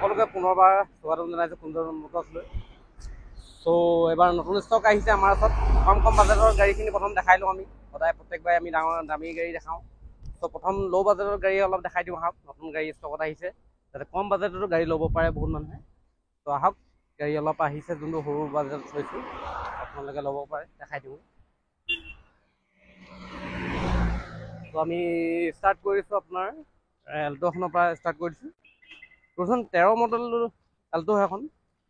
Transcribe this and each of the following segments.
সকলোকে পুনৰবাৰ স্বাগতম জনাইছোঁ সুন্দৰ মটৰ্ছলৈ। চ' এইবাৰ নতুন ষ্টক আহিছে আমাৰ ওচৰত। কম বাজেটৰ গাড়ীখিনি প্ৰথম দেখাই লওঁ আমি। সদায় প্ৰত্যেকবাৰে আমি দামী গাড়ী দেখাওঁ। চ' প্ৰথম ল' বাজেটৰ গাড়ী অলপ দেখাই দিওঁ আহক। নতুন গাড়ী ষ্টকত আহিছে, যাতে কম বাজেটতো গাড়ী ল'ব পাৰে বহুত মানুহে। ত' আহক, গাড়ী অলপ আহিছে যোনটো সৰু বাজেটত থৈছোঁ, আপোনালোকে ল'ব পাৰে, দেখাই দিওঁ। ত' আমি ষ্টাৰ্ট কৰিছোঁ আপোনাৰ এল্ট'খনৰ পৰা ষ্টাৰ্ট কৰিছোঁ। 2013 মডেল এল্টো হয় এখন,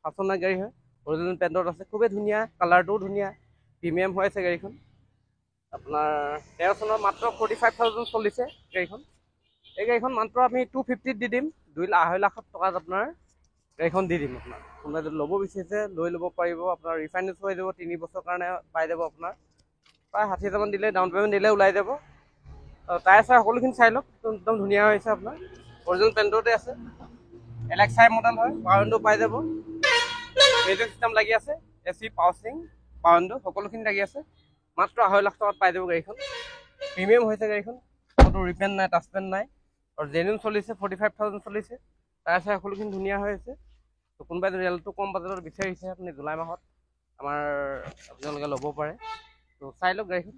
5 চনৰ গাড়ী হয়, অৰিজিনেল পেইণ্টত আছে, খুবেই ধুনীয়া, কালাৰটোও ধুনীয়া, প্ৰিমিয়াম হৈ আছে গাড়ীখন। আপোনাৰ 13 চনৰ মাত্ৰ 45,000 চলিছে গাড়ীখন। এই গাড়ীখন মাত্ৰ আমি 250 দি দিম, 2.5 লাখ টকাত আপোনাৰ গাড়ীখন দি দিম আপোনাৰ। কোনোবাই যদি ল'ব বিচাৰিছে লৈ ল'ব পাৰিব। আপোনাৰ ৰিফাইনেন্স হৈ যাব, 3 বছৰৰ কাৰণে পাই যাব আপোনাৰ। প্ৰায় 60,000 দিলে ডাউন পে'মেণ্ট দিলে ওলাই যাব। টায়াৰ চাই সকলোখিনি চাই লওক, একদম ধুনীয়া হৈছে আপোনাৰ, অৰিজিনেল পেইণ্টতে আছে। LXi মডেল হয়, পাৱাৰ উইণ্ডো পাই যাব, মিউজিক চিষ্টেম লাগি আছে, AC power sting, power window সকলোখিনি লাগি আছে। মাত্ৰ 2.5 লাখ টকাত পাই যাব গাড়ীখন। প্ৰিমিয়াম হৈছে গাড়ীখন, ক'তো ৰিপেণ্ট নাই, টাচপেণ্ট নাই, আৰু জেনুইন চলিছে, 45,000 চলিছে। টায়াৰ চাই সকলোখিনি ধুনীয়া হৈ আছে। ত' কোনোবাই যদি এল্টো কম বাজেটত বিচাৰিছে আপুনি জুলাই মাহত আমাৰ আপোনালোকে ল'ব পাৰে। ত' চাই লওক গাড়ীখন।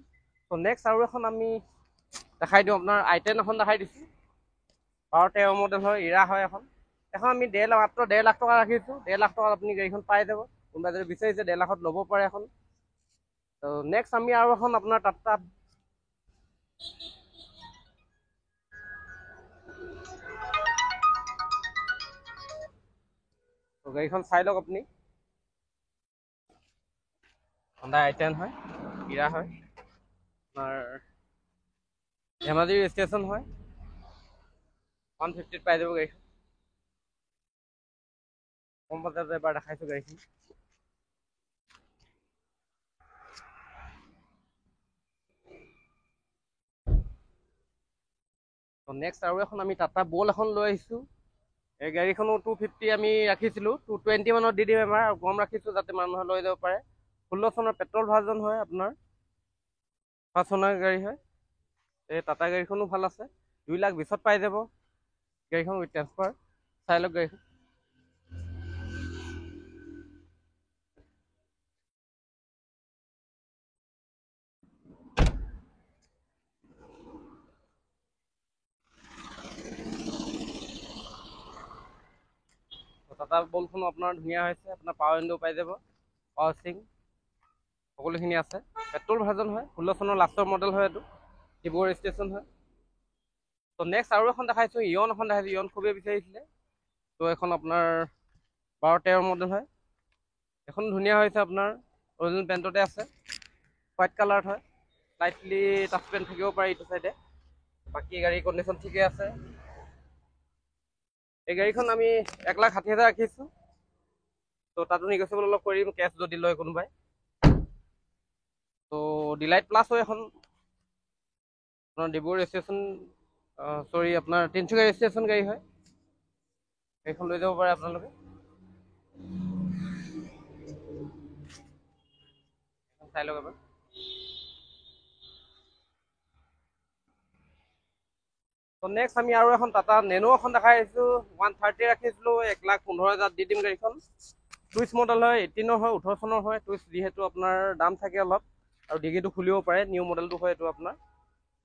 ত' নেক্সট আৰু এখন আমি দেখাই দিওঁ আপোনাৰ i10 এখন দেখাই দিছোঁ। 13 মডেল হয়, ইৰা হয় এখন আমি মাত্ৰ 1.5 লাখ টকা ৰাখিছোঁ। 1.5 লাখ টকাত আপুনি গাড়ীখন পাই যাব। কোনোবাই যদি বিচাৰিছে 1.5 লাখত ল'ব পাৰে এখন। ত' নেক্সট আমি আৰু এখন আপোনাৰ টাটা গাড়ীখন চাই লওক আপুনি। Honda i10 হয়, ইৰা হয়, আপোনাৰ ধেমাজি ৰেজিষ্ট্ৰেশ্যন হয়, 150 পাই যাব গাড়ীখন। কম বাজেটত এবাৰ দেখাইছোঁ গাড়ীখন। নেক্সট আৰু এখন আমি টাটা বল এখন লৈ আহিছোঁ। এই গাড়ীখনো 250 আমি ৰাখিছিলোঁ, 220 মানত দি দিম এবাৰ, আৰু কম ৰাখিছোঁ যাতে মানুহে লৈ যাব পাৰে। 16 চনৰ পেট্ৰল ভাৰ্জন হয় আপোনাৰ, 5 চনৰ গাড়ী হয়। এই টাটা গাড়ীখনো ভাল আছে, 2,20,000 পাই যাব গাড়ীখন উইথ ট্ৰেন্সফাৰ। চাই লওক গাড়ীখন। টাটা বলখনো আপোনাৰ ধুনীয়া হৈছে, আপোনাৰ পাৱাৰ উইণ্ডো পাই যাব, পাৱাৰ ষ্টিং সকলোখিনি আছে। পেট্ৰল ভাৰ্জন হয়, 16 চনৰ লাষ্টৰ মডেল হয় এইটো, ডিব্ৰুগড় ৰেজিষ্ট্ৰেশ্যন হয়। ত' নেক্সট আৰু এখন দেখাইছোঁ, ইয়ন এখন দেখাইছোঁ, ইয়ন খুবেই বিচাৰিছিলে। ত' এখন আপোনাৰ 12-13 মডেল হয়, এখন ধুনীয়া হৈছে আপোনাৰ, অৰিজিনেল পেইণ্টতে আছে, হোৱাইট কালাৰত হয়, লাইটলি টাচপেণ্ট থাকিব পাৰে এইটো চাইডে, বাকী গাড়ী কণ্ডিশ্যন ঠিকে আছে। এই গাড়ীখন আমি 1,60,000 ৰাখিছোঁ। ত' তাতো নেগচিয়েবল অলপ কৰিম কেছ যদি লয় কোনোবাই। ত' ডিলাইট প্লাছ হয় এখন, আপোনাৰ ডিব্ৰুগড় ৰেজিষ্ট্ৰেশ্যন, আপোনাৰ তিনিচুকীয়া ৰেজিষ্ট্ৰেশ্যন গাড়ী হয়। এইখন লৈ যাব পাৰে আপোনালোকে। চাই লওক এবাৰ। ত' নেক্সট আমি আৰু এখন টাটা নেনো এখন দেখাই আহিছোঁ, 130 ৰাখিছিলোঁ, 1,15,000 দি দিম গাড়ীখন। টুইষ্ট মডেল হয়, 18 হয়, 18 চনৰ হয়। টুইষ্ট যিহেতু আপোনাৰ দাম থাকে অলপ, আৰু ডিগিটো খুলিব পাৰে, নিউ মডেলটো হয় এইটো আপোনাৰ।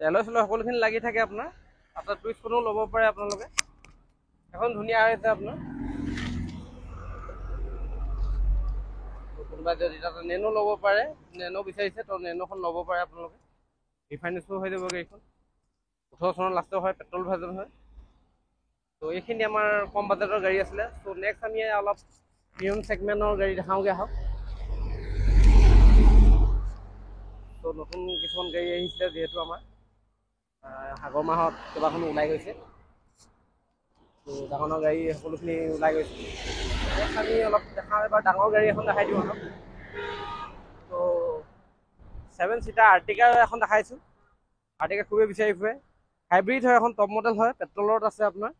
এলয় চেলয় সকলোখিনি লাগি থাকে আপোনাৰ। টাটা টুইষ্টখনো ল'ব পাৰে আপোনালোকে, এখন ধুনীয়া হৈছে আপোনাৰ। কোনোবাই যদি টাটা নেনো ল'ব পাৰে, নেনো বিচাৰিছে ত' নেনোখন ল'ব পাৰে আপোনালোকে। ৰিফাইনেন্সো হৈ যাব গাড়ীখন, 18 চনৰ লাষ্টৰ হয়, পেট্ৰল ভাৰ্জন হয়। ত' এইখিনি আমাৰ কম বাজেটৰ গাড়ী আছিলে। ত' নেক্সট আমি অলপ প্ৰিমিয়াম ছেগমেণ্টৰ গাড়ী দেখাওঁগৈ আহক। ত' নতুন কিছুমান গাড়ী আহিছিলে যিহেতু আমাৰ আগৰ মাহত কেইবাখনো ওলাই গৈছে। ত' ডাঙৰ গাড়ী সকলোখিনি ওলাই গৈছে। নেক্সট আমি অলপ দেখাওঁ এবাৰ ডাঙৰ গাড়ী এখন দেখাই দিওঁ আহক। ত' 7 চিটাৰ আৰ্টিকা এখন দেখাইছোঁ। আৰ্টিকা খুবেই বিচাৰি ফুৰে, হাইব্ৰিড হয় এখন, টপ মডেল হয়, পেট্ৰলত আছে আপোনাৰ।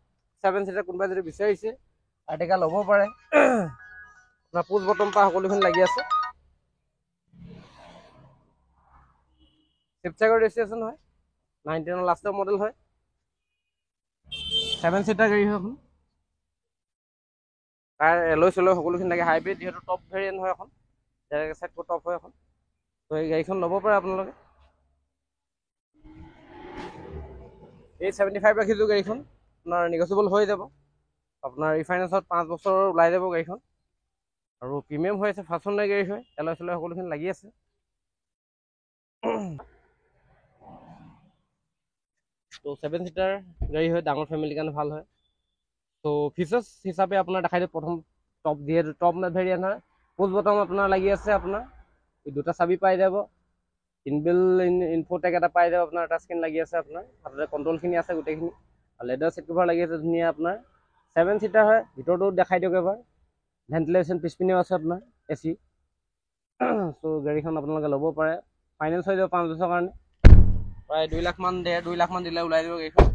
7 চিটাৰ কোনোবাই যদি বিচাৰিছে আৰ্টিকা ল'ব পাৰে। আপোনাৰ পুছ বটম পৰা সকলোখিনি লাগি আছে। শিৱসাগৰ ৰেজিষ্ট্ৰেশ্যন হয়, 19 লাষ্টৰ মডেল হয়, 7 চিটাৰ গাড়ী হয় এখন। তাৰ এলয় চেলয় সকলোখিনি লাগে। হাইব্ৰিড যিহেতু টপ ভেৰিয়েণ্ট হয় এখন, ZX-কৈ টপ হয় এখন। তো এই গাড়ীখন ল'ব পাৰে আপোনালোকে। এই 75 ৰাখিছোঁ গাড়ীখন, আপোনাৰ নিগচিয়েবল হৈ যাব। আপোনাৰ ৰিফাইনেন্সত 5 বছৰ ওলাই যাব গাড়ীখন, আৰু প্ৰিমিয়াম হৈ আছে, ফাৰ্ষ্ট অনাৰ গাড়ী হয়, এলয় চেলয় সকলোখিনি লাগি আছে। তো 7 ছিটাৰ গাড়ী হয়, ডাঙৰ ফেমিলিৰ কাৰণে ভাল হয়। তো ফিচাৰ্ছ হিচাপে আপোনাৰ দেখাই দিওঁ। প্ৰথম টপ, যিহেতু টপ ভেৰিয়েণ্ট হয়, পুছ বটম আপোনাৰ লাগি আছে। আপোনাৰ দুটা চাবি পাই যাব, ইনবিল ইনফোটেক এটা পাই যাব। আপোনাৰ এটা স্ক্ৰীন লাগি আছে, আপোনাৰ হাততে কণ্ট্ৰলখিনি আছে গোটেইখিনি, আৰু লেডাৰ চিট কভাৰ লাগি আছে ধুনীয়া। আপোনাৰ 7 ছিটাৰ হয়। ভিতৰতো দেখাই দিয়ক এবাৰ, ভেণ্টিলেশ্যন পিছপিনেও আছে আপোনাৰ, AC। চ' গাড়ীখন আপোনালোকে ল'ব পাৰে, ফাইনেন্স হৈ যাব 5 বছৰৰ কাৰণে, প্ৰায় 2 লাখ মান, 2 লাখ মান দিলে ওলাই যাব গাড়ীখন।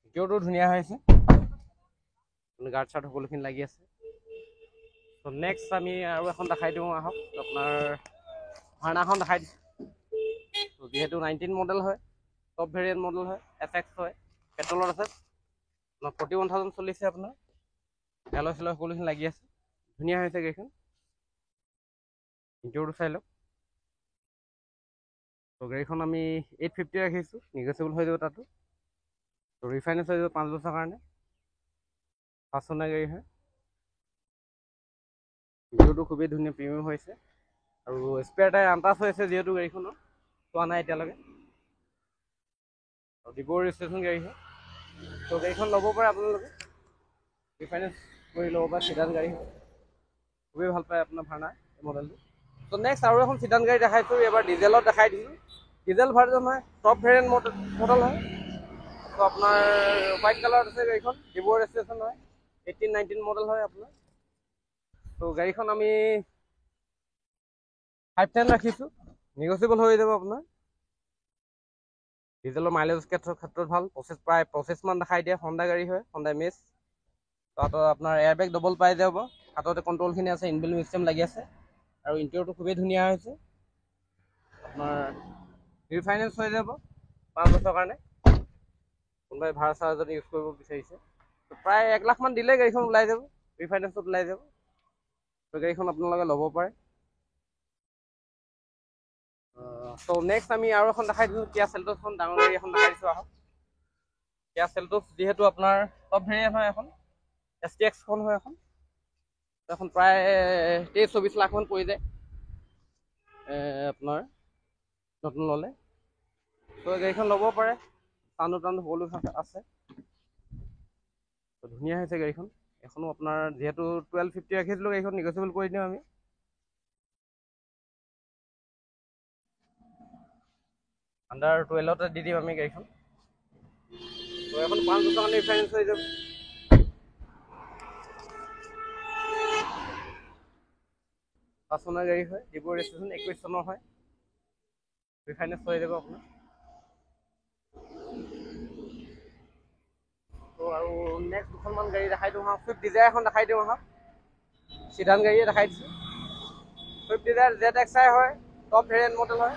ভিতৰতো ধুনীয়া হৈ আছে, গাৰ্ড চাৰ্ট সকলোখিনি লাগি আছে। ত' নেক্সট আমি আৰু এখন দেখাই দিওঁ, আহক। আপোনাৰ ভাৰ্নাখন দেখাই দিছোঁ। যিহেতু 19 মডেল হয়, টপ ভেৰিয়েণ্ট মডেল হয়, FX হয়, পেট্ৰলত আছে। আপোনাৰ 41,000 চলিছে। আপোনাৰ এলয় চেলয় সকলোখিনি লাগি আছে, ধুনীয়া হৈছে গাড়ীখন। ইণ্টেৰিয়ৰটো চাই লওক। তো গাড়ীখন আমি 850 ৰাখিছোঁ, নিগচিয়েবল হৈ যাব তাতো। তো ৰিফাইনেন্স হৈ যাব 5 বছৰৰ কাৰণে, ফাৰ্ষ্ট অনাৰ গাড়ী হয়। ভিডিঅ'টো খুবেই ধুনীয়া, প্ৰিমিয়াম হৈছে, আৰু স্পেয়াৰ টায়াৰ আনটাচ হৈ আছে, যিহেতু গাড়ীখনৰ চোৱা নাই এতিয়ালৈকে। আৰু ডিব্ৰু ৰেজিষ্ট্ৰেশ্যন গাড়ী হয়। তো গাড়ীখন ল'ব পাৰে আপোনালোকে, ৰিফাইনেন্স কৰি ল'ব পাৰে। চিডান গাড়ী হয়, খুবেই ভাল পায় আপোনাৰ ভাৰ্না এই মডেলটো। তো নেক্সট আৰু এখন চিডান গাড়ী দেখাইছোঁ, এবাৰ ডিজেলত দেখাই দিছোঁ। ডিজেল ভাৰ্জন হয়, টপ ভেৰিয়েণ্ট মডেল হয়। তো আপোনাৰ হোৱাইট কালাৰত আছে গাড়ীখন, ডিব্ৰু ৰেজিষ্ট্ৰেশ্যন হয়, 18-19 মডেল হয় আপোনাৰ। তো গাড়ীখন আমি 510 ৰাখিছোঁ, নিগচিয়েবল হৈ যাব আপোনাৰ। ডিজেলৰ মাইলেজ ক্ষেত্ৰত ভাল, প্ৰায় 25 মান দেখাই দিয়ে। হণ্ডা গাড়ী হয়, হণ্ডা মেজ। তাত আপোনাৰ এয়াৰবেগ ডবল পাই যাব, হাততে কণ্ট্ৰলখিনি আছে, ইনবিল্ট চিষ্টেম লাগি আছে, আৰু ইণ্টেৰিয়ৰটো খুবেই ধুনীয়া হৈছে। আপোনাৰ ৰিফাইনেন্স হৈ যাব 5 বছৰৰ কাৰণে, কোনোবাই ভাড়া চাড়া যদি ইউজ কৰিব বিচাৰিছে। প্ৰায় 1 লাখ মান দিলে গাড়ীখন ওলাই যাব, ৰিফাইনেন্সত ওলাই যাব। তো গাড়ীখন আপোনালোকে ল'ব পাৰে। তো নেক্সট আমি আৰু এখন দেখাই দিছোঁ, কিয়া চেল্টছখন, ডাঙৰ গাড়ী এখন দেখাই দিছোঁ। আহক, কিয়া চেল্টছ যিহেতু আপোনাৰ টপ ভেৰিয়েণ্ট হয়, এখন STX-খন হয়। এখন প্ৰায় 23-24 লাখ মান পৰি যায় আপোনাৰ নতুন ল'লে। তো গাড়ীখন ল'ব পাৰে, চাউণ্ড টাউণ্ড সকলো আছে, ধুনীয়া হৈছে গাড়ীখন। এখনো আপোনাৰ যিহেতু 1250 ৰাখিছিলোঁ, গাড়ীখন নিগচিয়েবল কৰি দিওঁ আমি। আণ্ডাৰ 12তে দি দিম আমি গাড়ীখন। তো এখন 5 বছৰ কাৰণে ৰিফাইনেন্স হৈ যাব। ফাৰ্ষ্ট অনাৰ গাড়ী হয়, ডিব্ৰু ৰেজিষ্ট্ৰেশ্যন 21 চনৰ হয়, ৰিফাইনেন্স হৈ যাব আপোনাৰ। তো আৰু নেক্সট দুখনমান গাড়ী দেখাই দিওঁ। ছুইফ্ট ডিজায়াৰ এখন দেখাই দিওঁ। চিডান গাড়ীয়ে দেখাই দিছোঁ। ছুইফ্ট ডিজায়াৰ ZXi হয়, টপ ভেৰিয়েণ্ট মডেল হয়।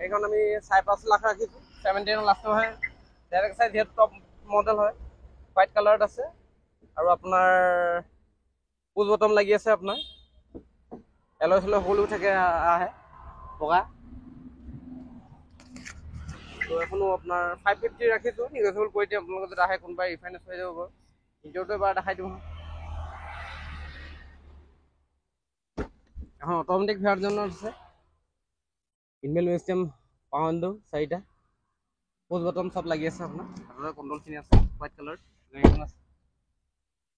এইখন আমি 5.5 লাখ ৰাখিছোঁ, 17 লাষ্ট হয়। ZXi যিহেতু টপ মডেল হয়, হোৱাইট কালাৰত আছে, আৰু আপোনাৰ পুছ বটম লাগি আছে। আপোনাৰ এলয় চেলয় সকলো থাকে, আহে বগা। তো এখনো আপোনাৰ 550 ৰাখিছোঁ, নিগচিয়েবল কৰি দিম। আপোনালোকে যদি আহে, কোনোবাই ৰিফাইনেন্স হৈ যাব বাৰু। ইণ্টেৰিয়ৰটো এবাৰ দেখাই দিওঁ। এখন অট'মেটিক ভাৰ্জনত আছে, ইনবিল্ট চিষ্টেম, পাৱাৰ উইণ্ডো 4টা, পুছ বটম চব লাগি আছে। আপোনাৰ হাততে কণ্ট্ৰলখিনি আছে, হোৱাইট কালাৰ গাড়ীখন আছে।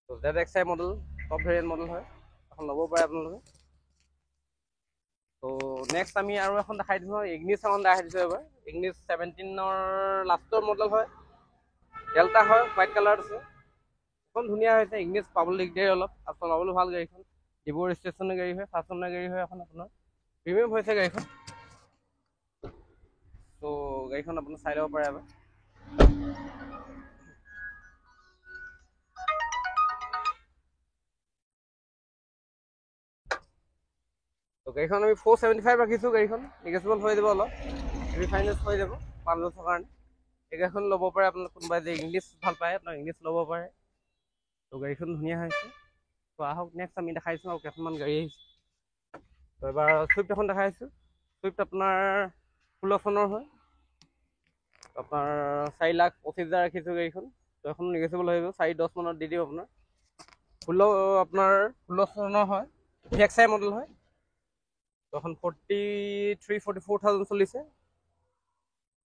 তো ZXi model, top variant model হয়, এখন ল'ব পাৰে আপোনালোকে। তো নেক্সট আমি আৰু এখন দেখাই দিছোঁ, ইগনিছ এখন দেখাই দিছোঁ এবাৰ। ইগনিছ 17ৰ লাষ্টৰ মডেল হয়, ডেল্টা হয়, হোৱাইট কালাৰত আছে। এখন ধুনীয়া হৈছে। ইগনিছ পাবলৈ দিগদাৰী অলপ, আৰু চলাবলৈ ভাল গাড়ীখন। ডিব্ৰু ৰেজিষ্ট্ৰেশ্যনৰ গাড়ী হয়, ফাৰ্ষ্ট অনাৰ গাড়ী হয় এখন আপোনাৰ, প্ৰিমিয়াম হৈছে গাড়ীখন। তো গাড়ীখন আপুনি চাই ল'ব পাৰে এবাৰ। তো গাড়ীখন আমি 475 ৰাখিছোঁ। গাড়ীখন নিগচিয়েবল হৈ যাব অলপ, ৰিফাইনেন্স হৈ যাব 5 বছৰৰ কাৰণে। এইকেইখন ল'ব পাৰে আপোনালোক, কোনোবাই যে ইংলিছ ভাল পায় আপোনাক ইংলিছ ল'ব পাৰে। তো গাড়ীখন ধুনীয়া হৈছে। তো আহক নেক্সট আমি দেখাইছোঁ আৰু কেইখনমান গাড়ী আহিছে। তো এবাৰ চুইফ্ট এখন দেখাইছোঁ। চুইফ্ট আপোনাৰ 16 চনৰ হয়। আপোনাৰ 4,25,000 ৰাখিছোঁ গাড়ীখন। তো এখন নেগচিয়েবল হৈ যাব, 4,10 মানত দি দিম আপোনাৰ। আপোনাৰ 16 চনৰ হয়, VXI মডেল হয়। তো এখন 43-44,000 চলিছে।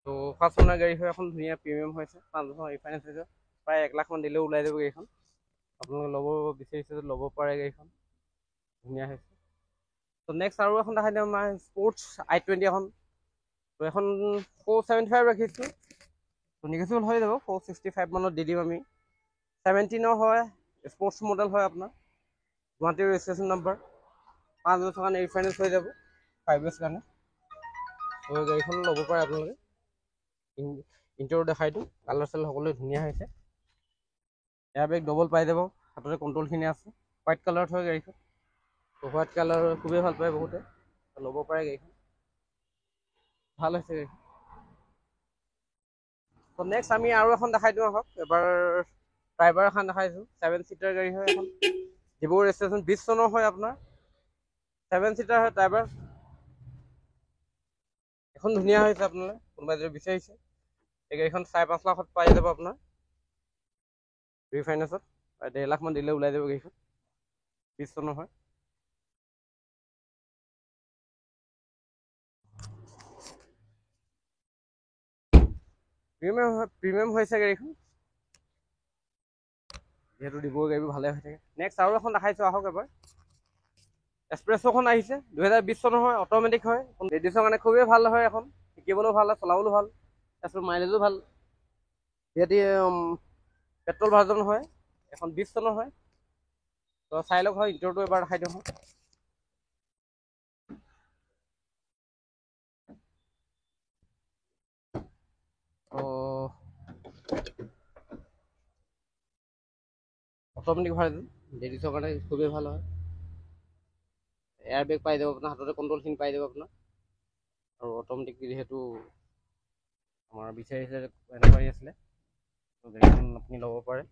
তো 5 চনৰ গাড়ী হয়, এখন ধুনীয়া প্ৰিমিয়াম হৈছে, 5 বছৰ ৰিফাইনেন্স হৈছে, প্ৰায় 1 লাখ মান দিলেও ওলাই যাব গাড়ীখন। আপোনালোকে ল'ব বিচাৰিছে যদি ল'ব পাৰে, গাড়ীখন ধুনীয়া হৈছে। তো নেক্সট আৰু এখন দেখাই দিম আমাৰ স্পৰ্টছ I-20 এখন। তো এখন 475 ৰাখিছোঁ। তো নেগচিয়েবল হৈ যাব, 465 মানত দি দিম আমি। 17 হয়, স্পৰ্টছ মডেল হয় আপোনাৰ, গুৱাহাটীৰ ৰেজিষ্ট্ৰেশ্যন নাম্বাৰ, 5 বছৰ কাৰণে ৰিফাইনেন্স হৈ যাব, 5 years কাৰণে। তো গাড়ীখন ল'ব পাৰে আপোনালোকে। ইণ্টেৰিয়ৰ দেখাই দিওঁ, কালাৰ চালাৰ সকলোৱে ধুনীয়া হৈছে। এয়াৰ বেগ ডবল পাই যাব, হাততে কণ্ট্ৰলখিনি আছে। হোৱাইট কালাৰত হয় গাড়ীখন। তো হোৱাইট কালাৰ খুবেই ভাল পায় বহুতে, ল'ব পাৰে গাড়ীখন, ভাল হৈছে গাড়ীখন। তো নেক্সট আমি আৰু এখন দেখাই দিওঁ আহক। এবাৰ ড্ৰাইভাৰ এখন দেখাইছোঁ, 7 ছিটাৰ গাড়ী হয় এখন, ডিব্ৰুগড় ৰেজিষ্ট্ৰেশ্যন, 20 চনৰ হয় আপোনাৰ, 7 ছিটাৰ হয় ড্ৰাইভাৰ। এখন ধুনীয়া হৈছে, আপোনালোকে কোনোবাই যদি বিচাৰিছে এই গাড়ীখন 5.5 লাখত পাই যাব আপোনাৰ ৰিফাইনেন্সত, 1.5 লাখ মান দিলে ওলাই যাব গাড়ীখন, 20 চনৰ হয়। প্ৰিমিয়াম হৈছে গাড়ীখন, যিহেতু ডিব্ৰুগড় গাড়ীবোৰ ভালে হৈ থাকে। নেক্সট আৰু এখন দেখাইছোঁ আহক এবাৰ। এক্সপ্ৰেছ'খন আহিছে, 2020 চনৰ হয়, অট'মেটিক হয়, লেডিছৰ কাৰণে খুবেই ভাল হয় এখন, শিকিবলৈও ভাল হয়, চলাবলৈও ভাল, তাৰপিছত মাইলেজো ভাল। যিহেতু পেট্ৰল ভাৰ্জন হয়, এখন 20 চনৰ হয়। তো চাই লওক হয়, ইণ্টেৰিয়ৰটো এবাৰ দেখাই দিওঁ। অট'মেটিক ভাৰ্জন, লেডিছৰ কাৰণে খুবেই ভাল হয়। এয়াৰ বেগ পাই যাব আপোনাৰ, হাততে কণ্ট্ৰলখিনি পাই যাব আপোনাৰ। আৰু অট'মেটিক যিহেতু আমাৰ বিচাৰিছে এনকুৱাৰী আছিলে, তো গাড়ীখন আপুনি ল'ব পাৰে।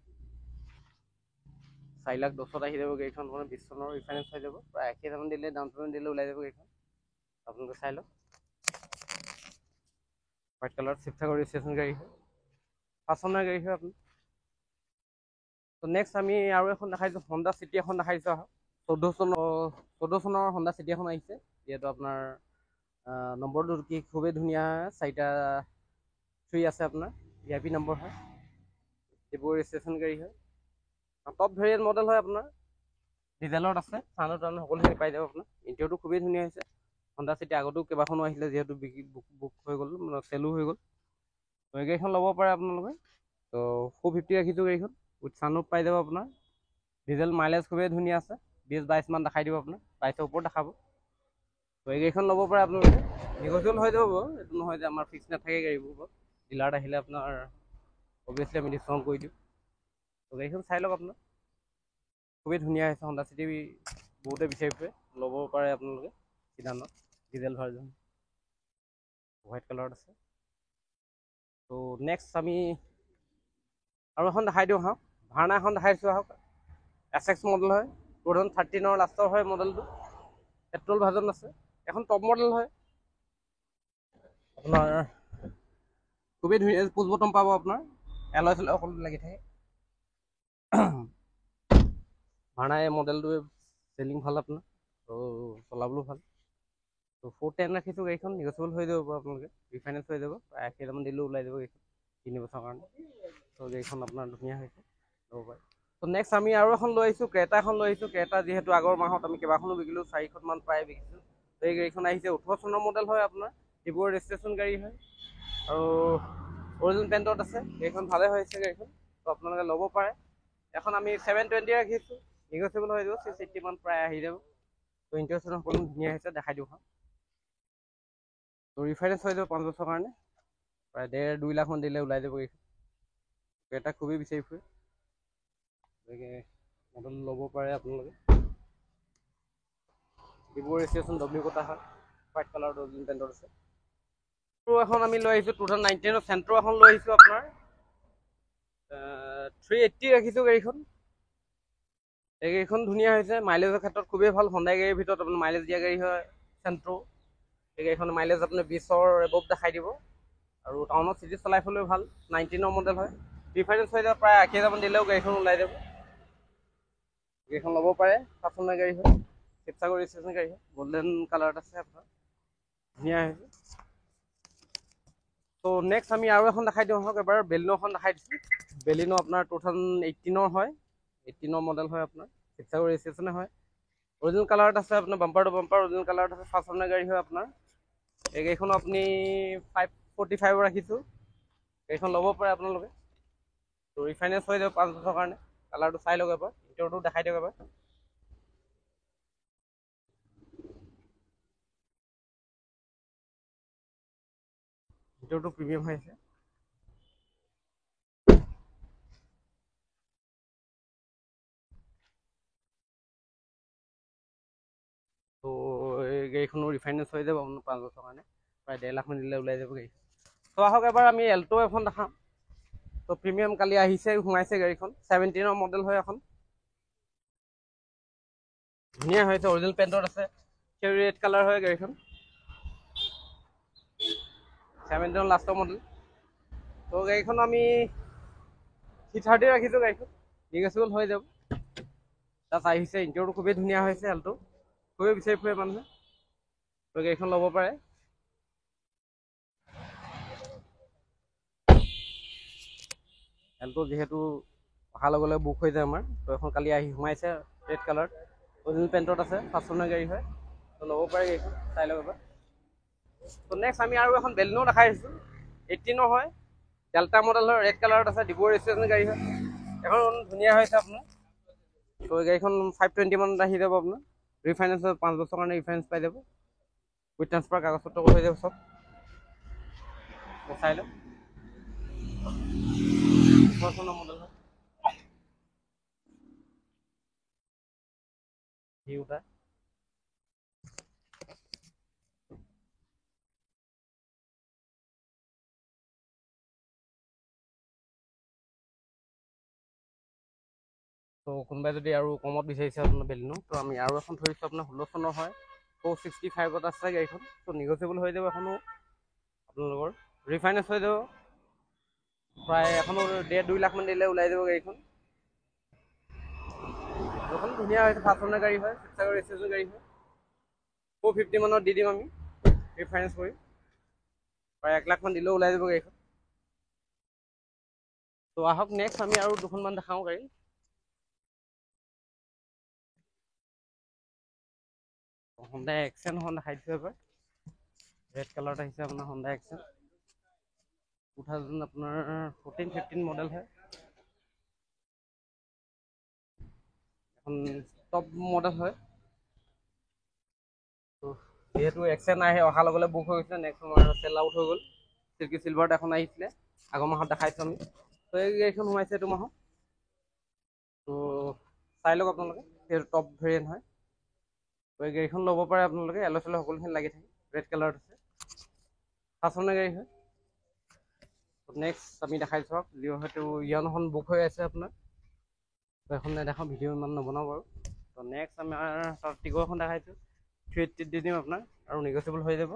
4,10,000 আহি যাব গাড়ীখন, আপোনাৰ 20 চনৰ ৰিফাইনেন্স হৈ যাব, প্ৰায় 80,000 মান দিলে ডাউন পে'মেণ্ট দিলে ওলাই যাব গাড়ীখন। আপোনালোকে চাই লওক, হোৱাইট কালাৰত শিৱসাগৰ ৰেজিষ্ট্ৰেশ্যন গাড়ী হয়, 5 চনৰ গাড়ী হয় আপুনি। তো নেক্সট আমি আৰু এখন দেখাইছোঁ, হণ্ডা চিটি এখন দেখাইছোঁ আহক। 14 চনৰ হণ্ডা চিটি এখন আহিছে, যিহেতু আপোনাৰ নম্বৰটো কি খুবেই ধুনীয়া, 4টা 3 আছে আপোনাৰ, VIP নম্বৰ হয়, ডিব্ৰুগড় ৰেজিষ্ট্ৰেশ্যন গাড়ী হয়, টপ ভেৰিয়েণ্ট মডেল হয় আপোনাৰ, ডিজেলত আছে, চাউণ্ড টাউন সকলোখিনি পাই যাব আপোনাৰ। ইণ্টেৰিয়ৰটো খুবেই ধুনীয়া হৈছে। হণ্ডা চিটি আগতেও কেইবাখনো আহিলে, যিহেতু বুক হৈ গ'ল, চেলো হৈ গ'ল। তো এই গাড়ীখন ল'ব পাৰে আপোনালোকে। তো 450 ৰাখিছোঁ গাড়ীখন, উইথ ছানৰুফ পাই যাব আপোনাৰ। ডিজেল মাইলেজ খুবেই ধুনীয়া আছে, 20-22 মান দেখাই দিব আপোনাৰ, 22ৰ ওপৰত দেখাব। তো এই গাড়ীখন ল'ব পাৰে আপোনালোকে, নেগচিয়েবল হৈ যাব বাৰু, এইটো নহয় যে আমাৰ ফিক্স নাথাকে গাড়ীবোৰ, ডিলাৰত আহিলে আপোনাৰ অভিয়াছলি আমি ডিছকাউণ্ট কৰি দিওঁ। তো গাড়ীখন চাই লওক আপোনাৰ, খুবেই ধুনীয়া হৈছে। হণ্ডা চিটি বহুতে বিচাৰি ফুৰে, ল'ব পাৰে আপোনালোকে চিদানত, ডিজেল ভাৰ্জন, হোৱাইট কালাৰত আছে। তো নেক্সট আমি আৰু এখন দেখাই দিওঁ আহক, ভাৰ্না এখন দেখাইছোঁ আহক, SX মডেল হয়, 2013 লাষ্টৰ হয় মডেলটো, পেট্ৰল ভাৰ্জন আছে, এখন টপ মডেল হয় আপোনাৰ, খুবেই ধুনীয়া, পুছ বটম পাব আপোনাৰ, এলয় চেলয় সকলো লাগি থাকে। ভাৰ্না এই মডেলটোৱে চেলিং ভাল আপোনাৰ, আৰু চলাবলৈও ভাল। তো 410 ৰাখিছোঁ গাড়ীখন, নেগচিয়েবল হৈ যাব বাৰু আপোনালোকে, ৰিফাইনেন্স হৈ যাব, 80,000 মান দিলেও ওলাই যাব গাড়ীখন, 3 বছৰৰ কাৰণে। তো গাড়ীখন আপোনাৰ ধুনীয়া হৈছে, ল'ব পাৰে। তো নেক্সট আমি আৰু এখন লৈ আহিছোঁ, ক্ৰেটা এখন লৈ আহিছোঁ। ক্ৰেটা যিহেতু আগৰ মাহত আমি কেইবাখনো বিকিলোঁ, 4খন মান প্ৰায় বিকিছোঁ। তো এই গাড়ীখন আহিছে, 18 চনৰ মডেল হয় আপোনাৰ, ডিব্ৰুগড় ৰেজিষ্ট্ৰেশ্যন গাড়ী হয়, আৰু অৰিজিনেল পেইণ্টত আছে। গাড়ীখন ভালে হৈছে গাড়ীখন, তো আপোনালোকে ল'ব পাৰে। এখন আমি 720 ৰাখিছোঁ, নেগচিয়েবল হৈ যাব, 680 মান প্ৰায় আহি যাব। তো ইণ্টাৰেষ্টটো সকলো ধুনীয়া হৈছে, দেখাই দিওঁ হয়। তো ৰিফাইনেন্স হৈ যাব 5 বছৰৰ কাৰণে, প্ৰায় 1.5-2 লাখ মান দিলে ওলাই যাব গাড়ীখন। ক্ৰেটা খুবেই বিচাৰি ফুৰে, গতিকে মডেল ল'ব পাৰে আপোনালোকে। ডিব্ৰুগড় ৰেজিষ্ট্ৰেশ্যন W কটা হয়, হোৱাইট কালাৰৰ অৰিজিনেল পেইণ্টত আছে। এখন আমি লৈ আহিছোঁ 2019 চেণ্ট্ৰ এখন লৈ আহিছোঁ আপোনাৰ 380 ৰাখিছোঁ গাড়ীখন। এই গাড়ীখন ধুনীয়া হৈছে, মাইলেজৰ ক্ষেত্ৰত খুবেই ভাল। হণ্ডাই গাড়ীৰ ভিতৰত আপোনাৰ মাইলেজ দিয়া গাড়ী হয় চেণ্ট্ৰ। এই গাড়ীখন মাইলেজ আপোনাৰ 20ৰ এবভ দেখাই দিব আৰু টাউনত চিটি চলাই ফুৰিলেও ভাল। 19ৰ মডেল হয়, ডিফাৰেঞ্চ হৈ যাব প্ৰায় 80,000 দিলেও গাড়ীখন ওলাই যাব। গাড়ীখন ল'ব পাৰে, পাঁচখনীয়া গাড়ী হয়, শিৱসাগৰ ৰেজিষ্ট্ৰেশ্যন গাড়ী হয়, গল্ডেন কালাৰত আছে আপোনাৰ, ধুনীয়া হৈছে। ত' নেক্সট আমি আৰু এখন দেখাই দিওঁ আহক। এবাৰ বেলিনোখন দেখাই দিছোঁ। বেলিনো আপোনাৰ 2018 হয়, 18 মডেল হয় আপোনাৰ, শিৱসাগৰ ৰেজিষ্ট্ৰেশ্যনে হয়, অৰিজিনেল কালাৰত আছে আপোনাৰ, বাম্পাৰ টু বাম্পাৰ অৰিজিনেল কালাৰত আছে, পাঁচখনীয়া গাড়ী হয় আপোনাৰ। এই গাড়ীখনো আপুনি 545 ৰাখিছোঁ, গাড়ীখন ল'ব পাৰে আপোনালোকে। ত' ৰিফাইনেন্স হৈ যাব 5 বছৰৰ কাৰণে। কালাৰটো চাই লওক এবাৰ, ইণ্টাৰটো দেখাই দিয়ক এবাৰ। ভিতৰটো প্ৰিমিয়াম হৈ আছে। ত' এই গাড়ীখনো ৰিফাইনেন্স হৈ যাব আপোনাৰ 5 বছৰৰ কাৰণে, প্ৰায় 1.5 লাখ মান দিলে ওলাই যাব গাড়ী। ত' আহক এবাৰ আমি এল্টো এখন দেখাম। ত' প্ৰিমিয়াম কালি আহিছে, সোমাইছে গাড়ীখন, 17ৰ মডেল হয় এখন, ধুনীয়া হৈছে, অৰিজিনেল পেইণ্টত আছে, চেৰী ৰেড কালাৰ হয় গাড়ীখন, 17ৰ লাষ্টৰ মডেল। ত' গাড়ীখন আমি 330 ৰাখিছোঁ, গাড়ীখন নিগেচিবল হৈ যাব। তাত আহিছে, ইণ্টেৰিয়ৰটো খুবেই ধুনীয়া হৈছে, এল্টো খুবেই বিচাৰি ফুৰে মানুহে। ত' গাড়ীখন ল'ব পাৰে। এল্টো যিহেতু অহাৰ লগে লগে বুক হৈ যায় আমাৰ, ত' এখন কালি আহি সোমাইছে ৰেড কালাৰ, অৰিজিনেল পেইণ্টত আছে, পাঁচখনীয়া গাড়ী হয়। ত' ল'ব পাৰে গাড়ীখন, চাই লওক এবাৰ। ত' নেক্সট আমি আৰু এখন বেলিনো দেখাই দিছোঁ, 18 হয়, ডেল্টা মডেল হয়, ৰেড কালাৰত আছে, ডিব্ৰু ৰেজিষ্ট্ৰেশ্যন গাড়ী হয়, এখন ধুনীয়া হৈছে আপোনাৰ। ত' গাড়ীখন 520 মানত আহি যাব আপোনাৰ, ৰিফাইনেন্স 5 বছৰৰ কাৰণে ৰিফাইনেন্স পাই যাব, উইথ ট্ৰান্সফাৰ কাগজ পত্ৰ হৈ যাব চব। চাই লওক, মডেল হয়, ভিউটা। ত' কোনোবাই যদি আৰু কমত বিচাৰিছে আপোনাৰ বেলিনো, ত' আমি আৰু এখন ধৰিছোঁ আপোনাৰ 16 চনৰ হয়, 465ত আছে গাড়ীখন। ত' নিগচিয়েবল হৈ যাব এখনো আপোনালোকৰ, ৰিফাইনেন্স হৈ যাব, প্ৰায় এখনো 1.5-2 লাখ মান দিলে ওলাই যাব গাড়ীখন। এখন ধুনীয়া হৈছে, পাঁচখনীয়া গাড়ী হয়, শিৱসাগৰ ৰেজিষ্ট্ৰেশ্যন গাড়ী হয়, 450 মানত দি দিম আমি ৰিফাইনেন্স কৰি, প্ৰায় 1 লাখ মান দিলেও ওলাই যাব গাড়ীখন। ত' আহক নেক্সট আমি আৰু দুখনমান দেখাওঁ গাড়ী। হণ্ডাই এক্সেন এখন দেখাই দিছোঁ এবাৰ, ৰেড কালাৰত আহিছে আপোনাৰ হণ্ডাই এক্সেন, 2000 আপোনাৰ 14-15 মডেল হয়, এখন টপ মডেল হয়। যিহেতু এক্সেন আহে অহাৰ লগে লগে বুক হৈ গৈছে, নেক্সট চেল আউট হৈ গ'ল। চিল্কি চিলভাৰত এখন আহিছিলে, আগৰ মাহত দেখাইছোঁ আমি। ত' এই গাড়ীখন সোমাইছে এইটো মাহত। ত' চাই লওক আপোনালোকে, সেইটো টপ ভেৰিয়েণ্ট হয়। ত' এই গাড়ীখন ল'ব পাৰে আপোনালোকে, এল চেল সকলোখিনি লাগি থাকে, ৰেড কালাৰত আছে, পাঁচখনীয়া গাড়ী হয়। নেক্সট আমি দেখাই চাওক, যিহেতু ইয়নখন বুক হৈ আছে আপোনাৰ, ত' এখন নেদেখাওঁ, ভিডিঅ' ইমান নবনাওঁ বাৰু। ত' নেক্সট আমাৰ টিগৰখন দেখাইছোঁ, 380 দি দিম আপোনাৰ, আৰু নিগচিয়েবল হৈ যাব,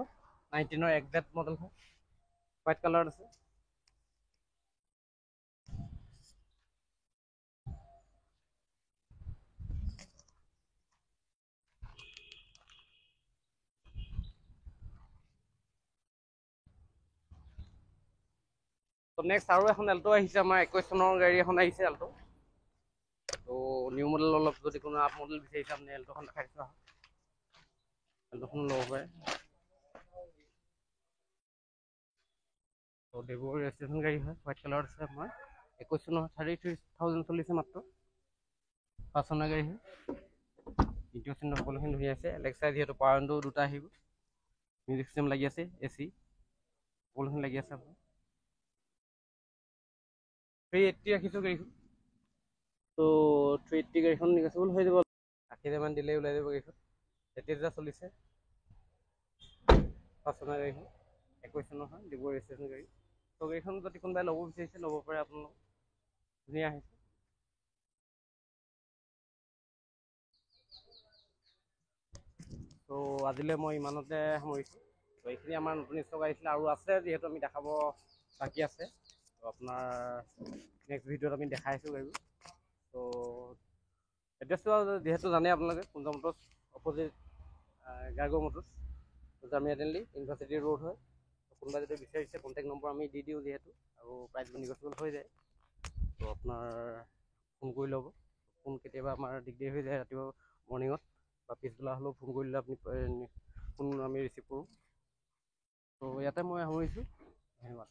19ৰ একজেক্ট মডেল হয়, হোৱাইট কালাৰত আছে। ত' নেক্সট আৰু এখন এল্টো আহিছে আমাৰ, 21 চনৰ গাড়ী এখন আহিছে এল্টো। ত' নিউ মডেল অলপ যদি কোনো আপ মডেল বিচাৰিছে আপুনি, এল্টোখন দেখাই দিছোঁ আহক, এল্টোখন ল'ব পাৰে। ত' ডিব্ৰু ৰেজিষ্ট্ৰেশ্যন গাড়ী হয়, হোৱাইট কালাৰত আছে আপোনাৰ, 21 চনৰ 33,000 চলিছে মাত্ৰ, পাঁচখনীয়া গাড়ী হয়, ইণ্টেৰিয়ৰ চিণ্টেৰিয়ৰ সকলোখিনি ধুনীয়া আছে। এলেক্সা যিহেতু পাৱাৰ উইণ্ডো দুটা আহিব, মিউজিক চিষ্টেম লাগি আছে, AC সকলোখিনি লাগি আছে আপোনাৰ। 380 ৰাখিছোঁ গাড়ীখন। ত' 380 গাড়ীখন নিগচিয়েবল হৈ যাব, 80,000 মান দিলেই ওলাই যাব গাড়ীখন, 33,000 চলিছে, পাঁচখনীয়া গাড়ীখন। 21 চনৰ হয়, ডিব্ৰুগড় ৰেজিষ্ট্ৰেশ্যন গাড়ী। ত' গাড়ীখন যদি কোনোবাই ল'ব বিচাৰিছে ল'ব পাৰে আপোনালোক। ধুনীয়া আহিছে। ত' আজিলৈ মই ইমানতে সামৰিছোঁ। ত' এইখিনি আমাৰ নতুন ষ্টক আহিছিলে, আৰু আছে যিহেতু আমি দেখাব বাকী আছে। ত' আপোনাৰ নেক্সট ভিডিঅ'ত আমি দেখাই আছোঁ গাড়ীবোৰ। ত' এড্ৰেছটো যিহেতু জানে আপোনালোকে, Kunj motors opposite Garg motors, Jamia Delhi university road হয়। কোনোবাই যদি বিচাৰিছে কণ্টেক্ট নম্বৰ আমি দি দিওঁ যিহেতু, আৰু প্ৰাইচবোৰ নিগচিয়েবল হৈ যায়। ত' আপোনাৰ ফোন কৰি ল'ব। ফোন কেতিয়াবা আমাৰ দিগদাৰি হৈ যায় ৰাতিপুৱা মৰ্ণিঙত, বা পিছবেলা হ'লেও ফোন কৰিলে আপুনি ফোন আমি ৰিচিভ কৰোঁ। ত' ইয়াতে মই সামৰিছোঁ। ধন্যবাদ।